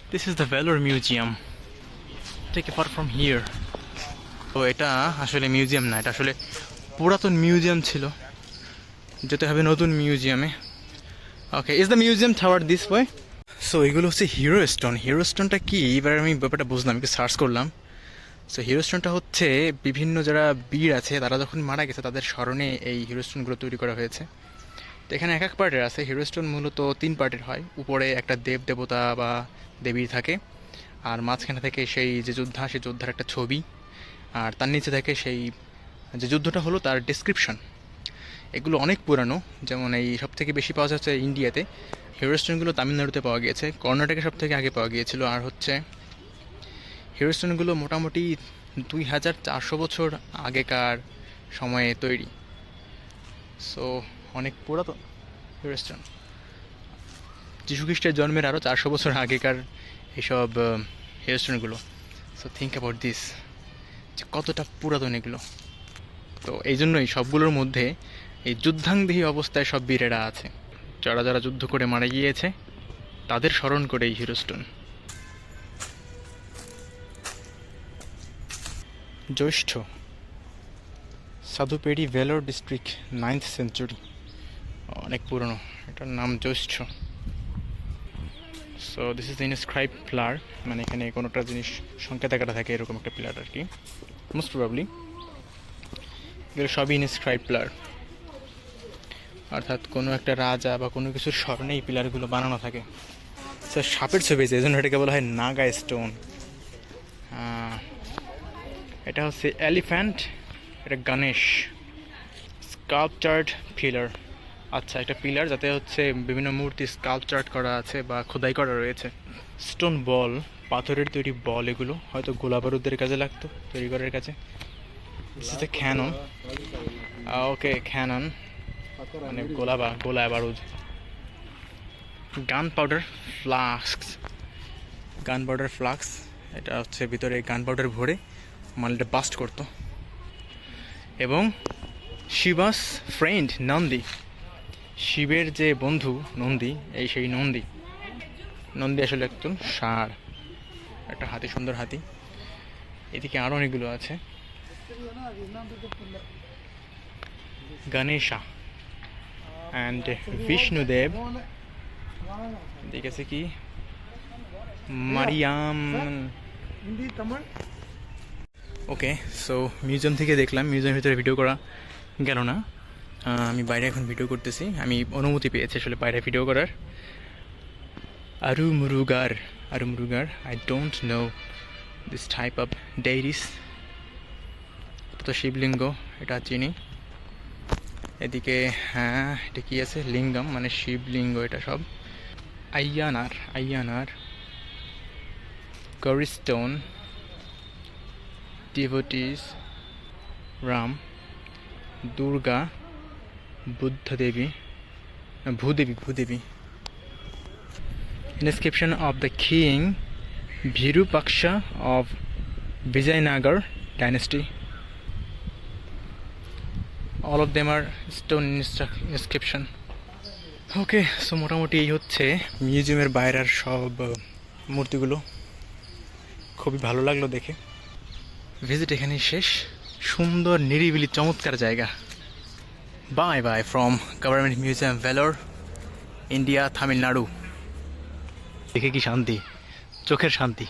This is the Vellore Museum. Take a photo from here. তো এটা আসলে museum না, এটা আসলে পুরাতন মিউজিয়াম ছিল, যেতে হবে নতুন মিউজিয়ামে। Okay, is the museum tower this way? So এগুলো হচ্ছে হিরো স্টোন। হিরো স্টোনটা কি, এবার আমি ব্যাপারটা বুঝলাম, একটু সার্চ করলাম। সো হিরো স্টোনটা হচ্ছে বিভিন্ন যারা বীর আছে তারা যখন মারা গেছে তাদের স্মরণে এই হিরো স্টোনগুলো তৈরি করা হয়েছে। তো এখানে এক এক পার্টের আছে। হিরো স্টোন মূলত 3 পার্টের হয়। উপরে একটা দেব দেবতা বা দেবী থাকে, আর মাঝখানে থেকে সেই যে যোদ্ধা, সেই যোদ্ধার একটা ছবি, আর তার নিচে থাকে সেই যে যুদ্ধটা হলো তার ডেসক্রিপশন। এগুলো অনেক পুরানো, যেমন এই সব থেকে বেশি পাওয়া যাচ্ছে ইন্ডিয়াতে। হিরো স্টোনগুলো তামিলনাড়ুতে পাওয়া গিয়েছে, কর্ণাটকে সব থেকে আগে পাওয়া গিয়েছিল। আর হচ্ছে হিরো স্টোনগুলো মোটামুটি 2400 বছর আগেকার সময়ে তৈরি। সো অনেক পুরাতন হিরো স্টোন। যীশুখ্রিস্টের জন্মের আরও 400 বছর আগেকার এইসব হিরো স্টোনগুলো। সো থিঙ্ক অ্যাবাউট দিস, যে কতটা পুরাতন এগুলো। তো এই জন্যই সবগুলোর মধ্যে এই যুদ্ধাঙ্গদেহী অবস্থায় সব বীরেরা আছে, যারা যারা যুদ্ধ করে মারা গিয়েছে তাদের স্মরণ করে এই হিরো স্টোন। জ্যৈষ্ঠ সাধুপেড়ি ভেলোর ডিস্ট্রিক্ট, 9th সেঞ্চুরি, অনেক পুরনো। এটার নাম জ্যৈষ্ঠ। So this is inscribe pillar, মানে এখানে কোনোটা জিনিস সংকেতাকারে থাকে এরকম একটা পিলার আর কি, মোস্ট প্রবাবলি। এগুলো সবই ইনস্ক্রাইব পিলার, অর্থাৎ কোনো একটা রাজা বা কোনো কিছুর স্মরণে এই পিলারগুলো বানানো থাকে। সো সাপের ছবি আছে, এই জন্য এটাকে বলা হয় নাগা স্টোন। এটা হচ্ছে এলিফ্যান্ট, এটা গণেশ। স্কাল্পচার্ড পিলার, আচ্ছা একটা পিলার যাতে হচ্ছে বিভিন্ন মূর্তি স্কাল্পচার্ড করা আছে বা খোদাই করা রয়েছে। স্টোন বল, পাথরের তৈরি বল, এগুলো হয়তো গোলা বারুদের কাজে লাগতো, তৈরি করার কাছে। This is a cannon. Okay, cannon মানে গোলা বারুদ। Gunpowder flask, gunpowder flask, এটা হচ্ছে ভিতরে গান পাউডার ভরে মালটা বাস্ট করতো। এবং শিবাস ফ্রেন্ড নন্দী, শিবের যে বন্ধু নন্দী, এই সেই নন্দী। নন্দী আসলে একজন ষাঁড়, একটা হাতি, সুন্দর হাতি। এদিকে আরও অনেকগুলো আছে। গণেশা অ্যান্ড বিষ্ণুদেব। দেখেছে কি মারিয়াম। ওকে, সো মিউজিয়াম থেকে দেখলাম, মিউজিয়ামের ভিতরে ভিডিও করা গেল না। আমি বাইরে এখন ভিডিও করতেছি, আমি অনুমতি পেয়েছি আসলে বাইরে ভিডিও করার। আরুমুরুগার, I don't know this type of deities. তো শিবলিঙ্গ, এটা চিনি। এদিকে হ্যাঁ, এটা কি আছে, লিঙ্গম মানে শিবলিঙ্গ, এটা সব। আইয়ানার গরিস্টোন, ডিভোটিস, রাম, দুর্গা, বুদ্ধদেবী, Bhudevi. Inscription of the king Virupaksha of Vijayanagar dynasty. All of them are stone inscription. Okay, so মোটামুটি এই হচ্ছে মিউজিয়ামের বাইরের সব মূর্তিগুলো। খুবই ভালো লাগলো দেখে। ভিজিট এখানেই শেষ। সুন্দর নিরিবিলি চমৎকার জায়গা। Bye buy from government museum Vellore, India, Tamil Nadu. দেখে কি শান্তি, চোখের শান্তি।